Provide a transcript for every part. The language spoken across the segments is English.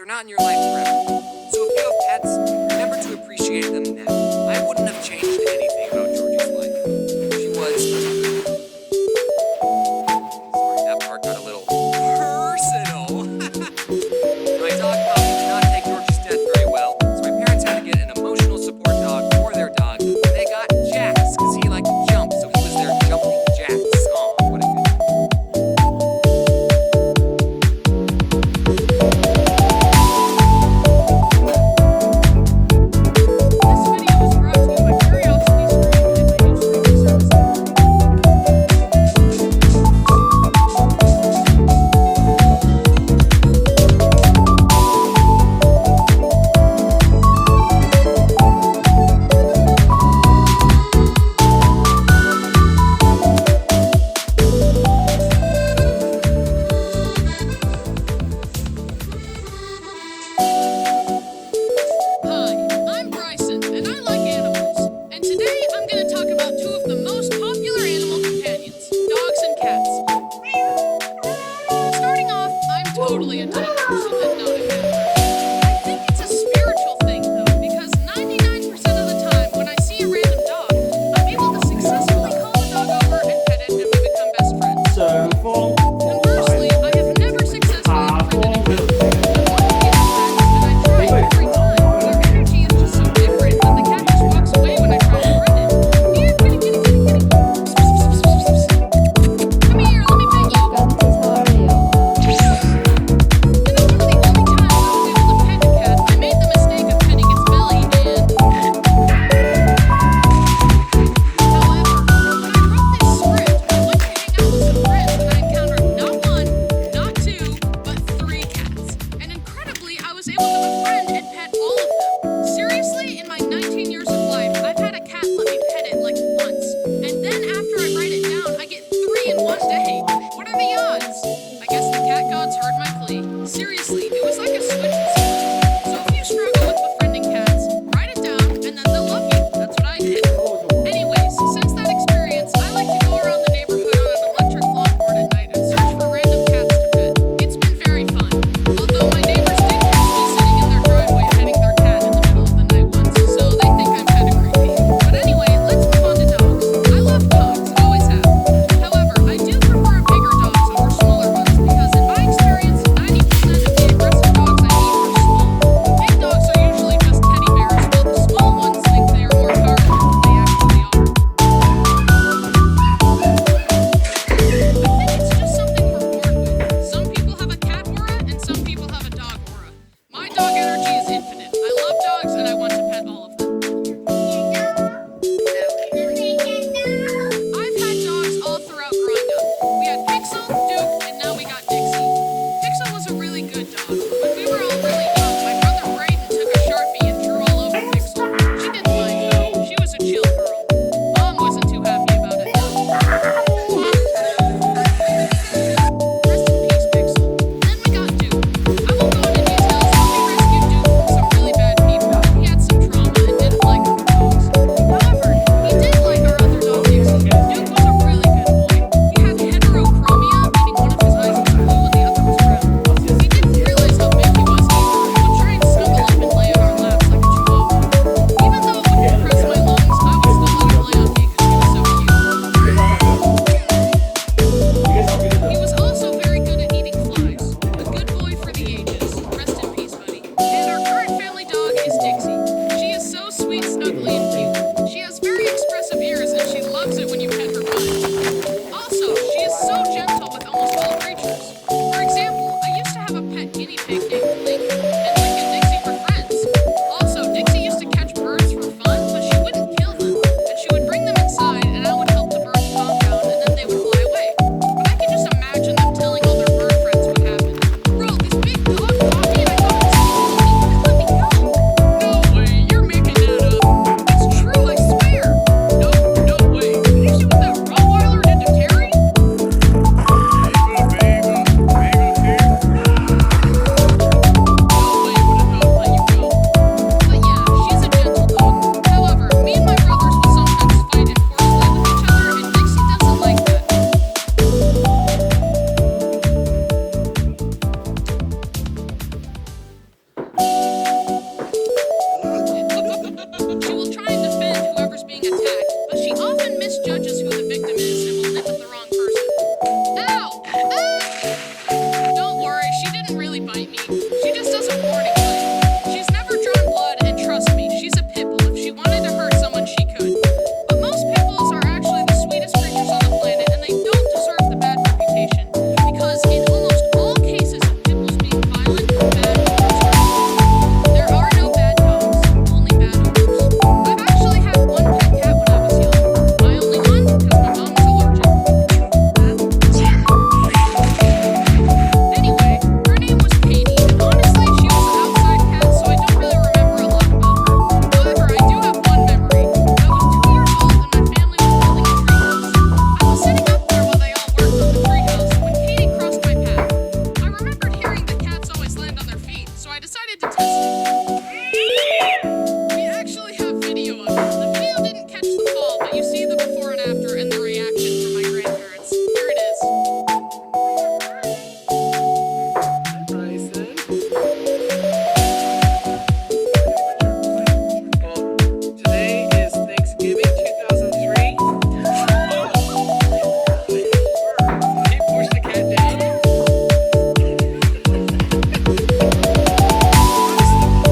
not in your life forever. So if you have pets, remember to appreciate them now. I wouldn't have changed anything about Georgie's life. She was... Sorry, that part got a little personal. My dog Puppy did not take Georgie's death very well, so my parents had to get an emotional support dog for their dog, and they got Jax, because he liked to jump, so he was their jumping Jax. Aw, what a good... Totally a type person and not a cat person. I think it's a spiritual thing though, because 99% of the time when I see a random dog, I'm able to successfully call the dog over and pet it and we become best friends. Conversely, I have never successfully befriended a cat. I'm looking at pets and I try every time. Their energy is just so different that the cat just walks away when I try to befriend it. Here, kitty, kitty, kitty, kitty. Come here, let me pet you. Seriously, it was like a switch was flipped. So if you struggle with befriending cats, write it down and then they'll love you. That's what I did. Anyways, since that experience, I like to go around the neighborhood on an electric longboard at night and search for random cats to pet. It's been very fun. Although my neighbors did catch me sitting in their driveway is a warning light. She's never drawn blood, and trust me, she's a pit bull. If she wanted to hurt someone, she could. But most pit bulls are actually the sweetest creatures on the planet, and they don't deserve the bad reputation. Because in almost all cases of pit bulls being violent, bad owners are involved. There are no bad dogs, only bad owners. I've actually had one pet cat when I was young. My only one, because my mom was allergic. Anyway, her name was Katie, and honestly, she was an outside cat, so I don't really remember a lot about her. However, I do have one memory. I was 2 years old, and my family was building a treehouse. I was sitting up there while they all worked on the treehouse when Katie crossed my path. I remembered hearing that cats always land on their feet, so I decided to test it. We actually have video of it. The video didn't catch the fall, but you see the before and after and the reaction from my grandparents. Here it is. Bryson. Well, today is Thanksgiving 2003. Can you push the cat down?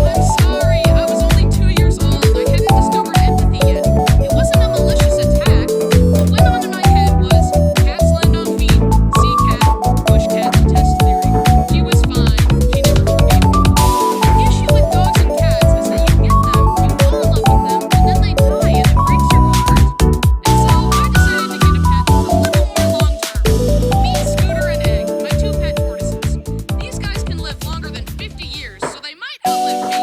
I'm sorry, I was only 2 years old. I hadn't discovered empathy yet. It wasn't a malicious attack. What went on in my head was cats land on feet, see cat, push cat, test theory. She was fine. She never forgave me. The issue with dogs and cats is that you get them, you fall in love with them, and then they die and it breaks your heart. And so I decided to get a pet that's a little more long term. Me, Scooter, and Egg, my 2 pet tortoises. These guys can live longer than 50 years, so they might outlive me.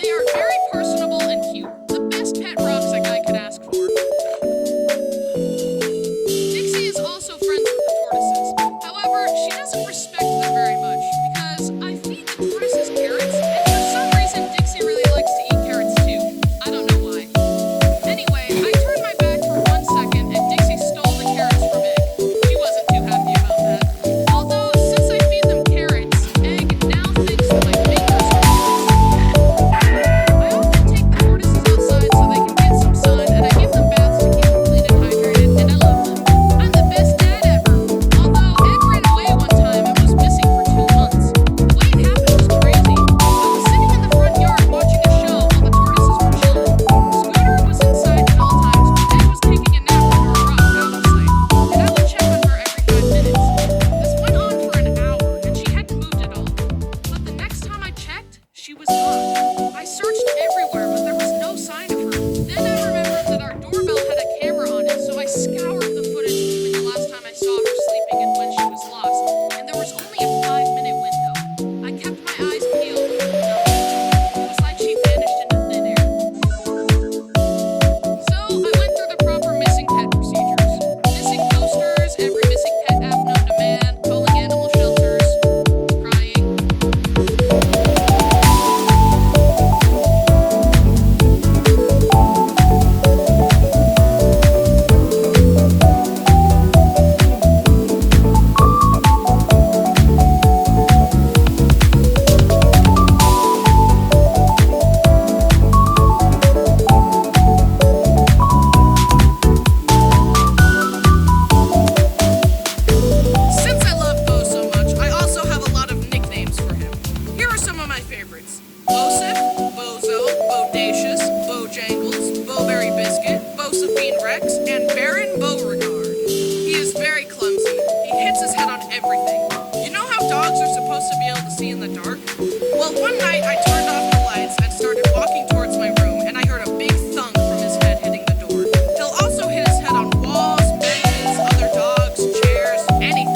They are very personable and cute. The best pet rocks a guy could ask for. Dixie is also friends with the tortoises. However, she doesn't respect them very much because I feed the tortoises carrots, and for some reason Dixie really likes to eat carrots too. I don't know why. Anyway, I turned my back for 1 second and Dixie stole the carrots from Egg. She wasn't too happy about that. Although, since I feed them carrots, Egg now thinks that my fingers are carrots. I often take the tortoises outside so they can get some sun, and I give them baths to keep them clean and hydrated, and I love them. I'm the best dad ever. Although Egg ran away one time and was missing for 2 months. The way it happened was crazy. I was sitting in the front yard watching a show while the tortoises were chilling. Scooter was inside at all times, but Egg was taking a nap under a rock out of sight, and I would check on her every 5 minutes. This went on for an hour, and she hadn't moved at all. But the next time I checked, she was gone. I searched everywhere, but there was no sign of her. Then I remembered that our doorbell had a camera on it, so I scoured the footage between the last time I saw her sleeping and when she was lost, and there was only a 5-minute window. I kept my eyes peeled, but nothing. It was like she vanished into thin air. So I went through the proper missing pet procedures. Missing posters, every missing pet app known to man, calling animal shelters, crying. Since I love Bo so much, I also have a lot of nicknames for him. Here are some of my favorites. Bosif, Bozo, Bodacious, Bojangles, Bowberry Biscuit, Bosephine Rex, and Baron Beauregard. He is very clumsy. He hits his head on everything. You know how dogs are supposed to be able to see in the dark? Well, one night I turned off the lights and started walking towards my room, and I heard a big thunk from his head hitting the door. He'll also hit his head on walls, benches, other dogs, chairs, anything.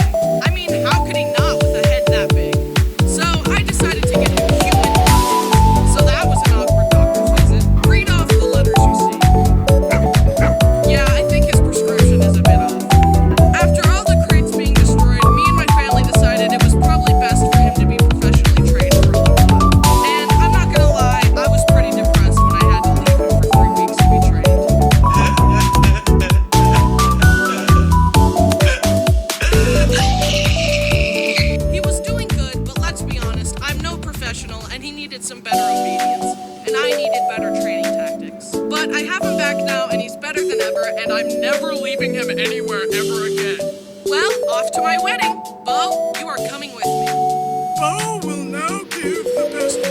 I mean, how could he not with a head that big? So I decided to get him human glasses. So that was an awkward doctor's visit. Read off the letters you see. Yeah, I think his prescription is a bit off. After all the crates being destroyed, me and my family decided it was probably best for him to be professionally trained for a little while. And I'm not gonna lie, I was pretty depressed when I had to leave him for 3 weeks to be trained. He was doing good, but let's be honest, I'm no professional, and he needed some better obedience. And I needed better training tactics. But I have him back now, and he's better than ever, and I'm never leaving him anywhere ever again. Well, off to my wedding. Bo, you are coming with me. Bo will now give the best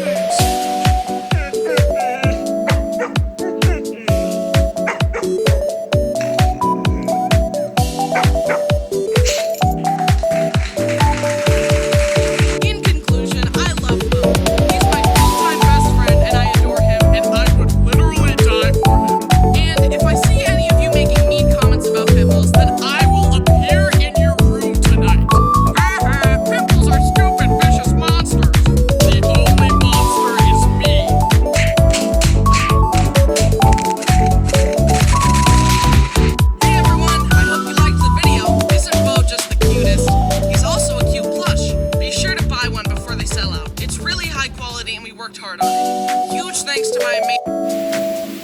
worked hard on it. Huge thanks to my amazing